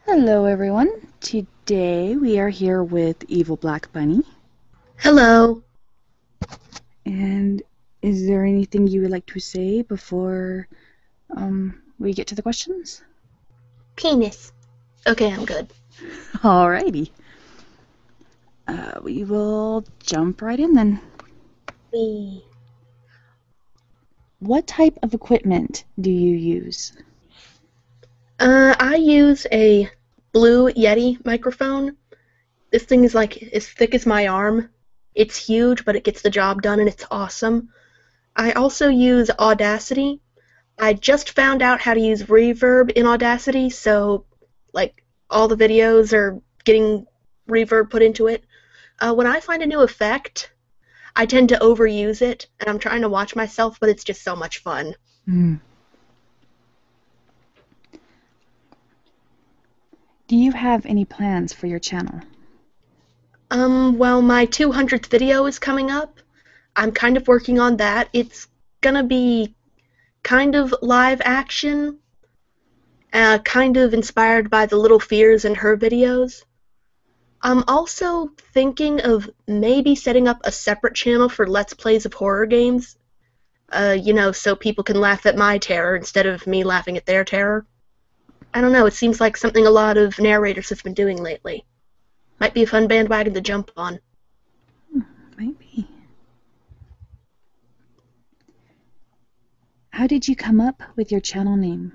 Hello everyone. Today we are here with EvilBlackBunny. Hello. And is there anything you would like to say before we get to the questions? Penis. Okay, I'm good. Alrighty. We will jump right in then. We. What type of equipment do you use? I use a blue Yeti microphone. This thing is like as thick as my arm. It's huge, but it gets the job done and it's awesome. I also use Audacity. I just found out how to use reverb in Audacity, so like all the videos are getting reverb put into it. When I find a new effect, I tend to overuse it, and I'm trying to watch myself, but it's just so much fun. Do you have any plans for your channel? Well, my 200th video is coming up. I'm kind of working on that. It's gonna be kind of live action, kind of inspired by the Little Fears and her videos. I'm also thinking of maybe setting up a separate channel for Let's Plays of horror games, so people can laugh at my terror instead of me laughing at their terror. I don't know, it seems like something a lot of narrators have been doing lately. Might be a fun bandwagon to jump on. Maybe. How did you come up with your channel name?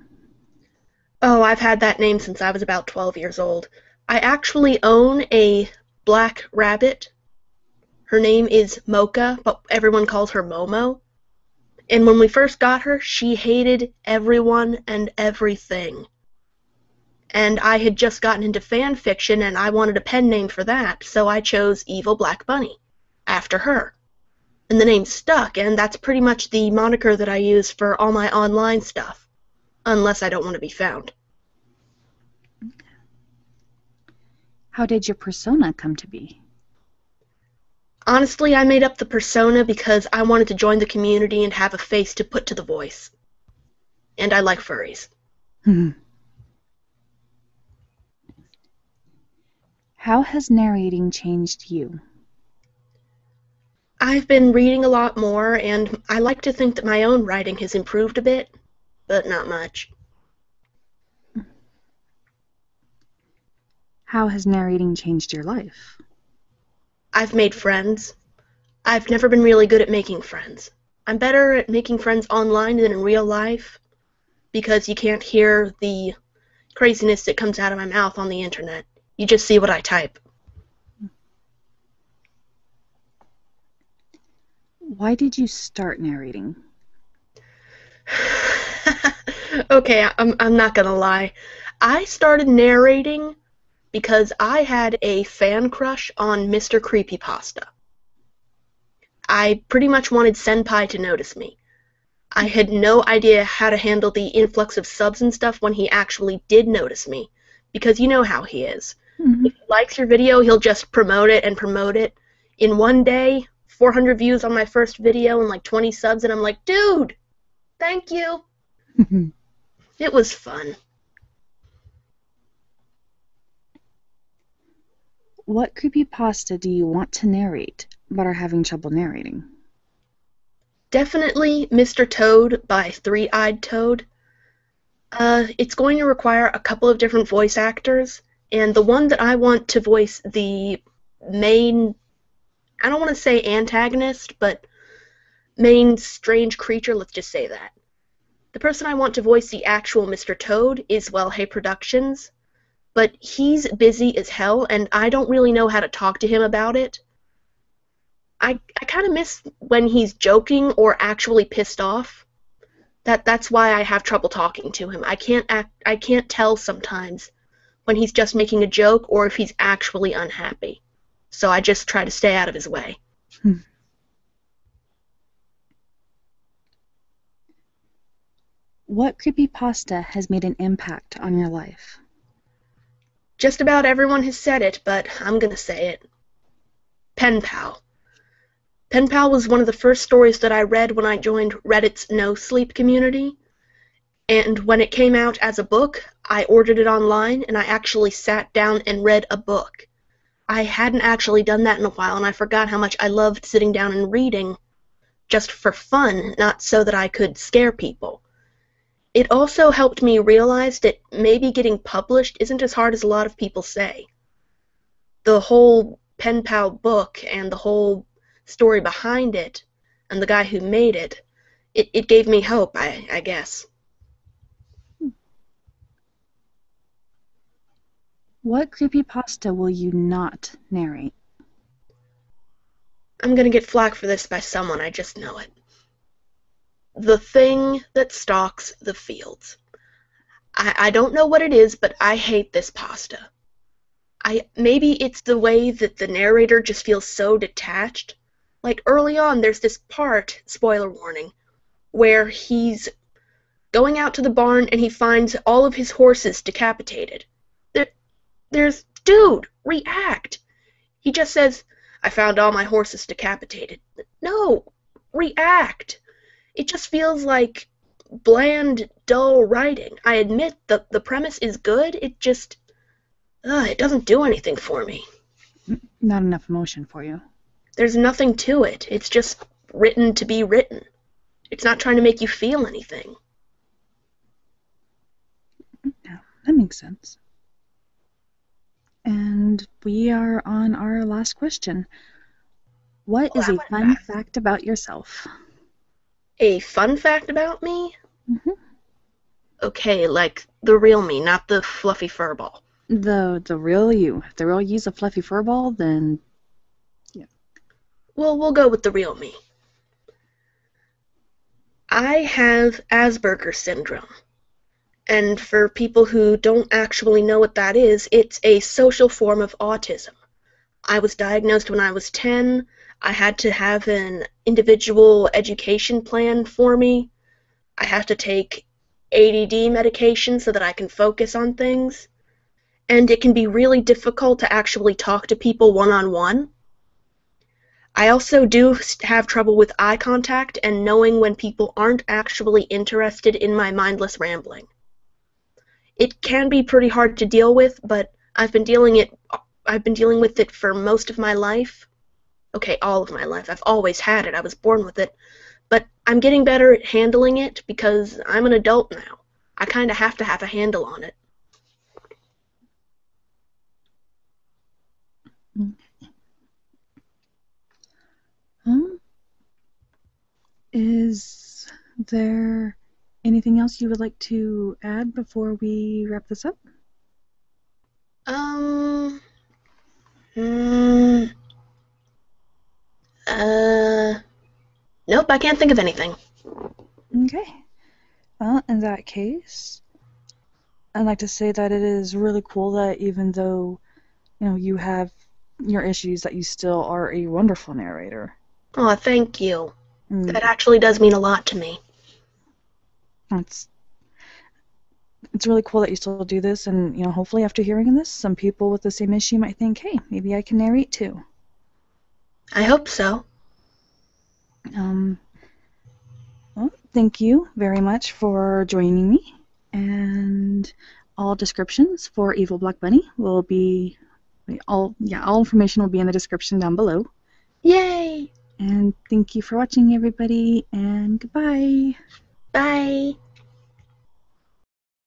Oh, I've had that name since I was about 12 years old. I actually own a black rabbit. Her name is Mocha, but everyone calls her Momo. And when we first got her, she hated everyone and everything. And I had just gotten into fan fiction, and I wanted a pen name for that, so I chose EvilBlackBunny, after her. And the name stuck, and that's pretty much the moniker that I use for all my online stuff, unless I don't want to be found. How did your persona come to be? Honestly, I made up the persona because I wanted to join the community and have a face to put to the voice. And I like furries. How has narrating changed you? I've been reading a lot more, and I like to think that my own writing has improved a bit, but not much. How has narrating changed your life? I've made friends. I've never been really good at making friends. I'm better at making friends online than in real life, because you can't hear the craziness that comes out of my mouth on the internet. You just see what I type. Why did you start narrating? Okay, I'm not gonna lie. I started narrating because I had a fan crush on Mr. CreepyPasta. I pretty much wanted Senpai to notice me. I had no idea how to handle the influx of subs and stuff when he actually did notice me, because you know how he is. If he likes your video, he'll just promote it and promote it. In one day, 400 views on my first video and like 20 subs, and I'm like, dude, thank you. It was fun. What creepypasta do you want to narrate, but are having trouble narrating? Definitely Mr. Toad by Three-Eyed Toad. It's going to require a couple of different voice actors, and the one that I want to voice the main, I don't want to say antagonist, but main strange creature, let's just say that. The person I want to voice the actual Mr. Toad is Well Hey Productions, but he's busy as hell, and I don't really know how to talk to him about it. I kind of miss when he's joking or actually pissed off. That's why I have trouble talking to him. I can't tell sometimes when he's just making a joke or if he's actually unhappy. So I just try to stay out of his way. What creepypasta has made an impact on your life? Just about everyone has said it, but I'm gonna say it. Pen Pal. Pen Pal was one of the first stories that I read when I joined Reddit's No Sleep community. And when it came out as a book, I ordered it online and I actually sat down and read a book. I hadn't actually done that in a while, and I forgot how much I loved sitting down and reading just for fun, not so that I could scare people. It also helped me realize that maybe getting published isn't as hard as a lot of people say. The whole pen pal book and the whole story behind it and the guy who made it gave me hope, I guess. What creepypasta will you not narrate? I'm gonna get flack for this by someone, I just know it. The thing that stalks the fields. I don't know what it is, but I hate this pasta. Maybe it's the way that the narrator just feels so detached. Like early on, there's this part, spoiler warning, where he's going out to the barn and he finds all of his horses decapitated. Dude, react. He just says, I found all my horses decapitated. No, react. It just feels like bland, dull writing. I admit the premise is good, it just, it doesn't do anything for me. Not enough emotion for you. There's nothing to it. It's just written to be written. It's not trying to make you feel anything. Yeah, that makes sense. And we are on our last question. What is a fun fact about yourself? A fun fact about me? Mm-hmm. Okay, like the real me, not the fluffy furball. The real you. If the real you's a fluffy furball, then yeah. Well, we'll go with the real me. I have Asperger's syndrome. And for people who don't actually know what that is, it's a social form of autism. I was diagnosed when I was 10. I had to have an individual education plan for me. I have to take ADD medication so that I can focus on things. And it can be really difficult to actually talk to people one-on-one. I also do have trouble with eye contact and knowing when people aren't actually interested in my mindless rambling. It can be pretty hard to deal with, but I've been dealing with it for most of my life. Okay, all of my life. I've always had it. I was born with it. But I'm getting better at handling it because I'm an adult now. I kind of have to have a handle on it. Is there anything else you would like to add before we wrap this up? Nope, I can't think of anything. Okay. Well, in that case, I'd like to say that it is really cool that even though, you have your issues, that you still are a wonderful narrator. Oh, thank you. That actually does mean a lot to me. It's really cool that you still do this, and hopefully after hearing this, some people with the same issue might think, hey, maybe I can narrate too. I hope so. Well, thank you very much for joining me, and all descriptions for Evil Black Bunny will be all information will be in the description down below. Yay! And thank you for watching, everybody, and goodbye. Bye.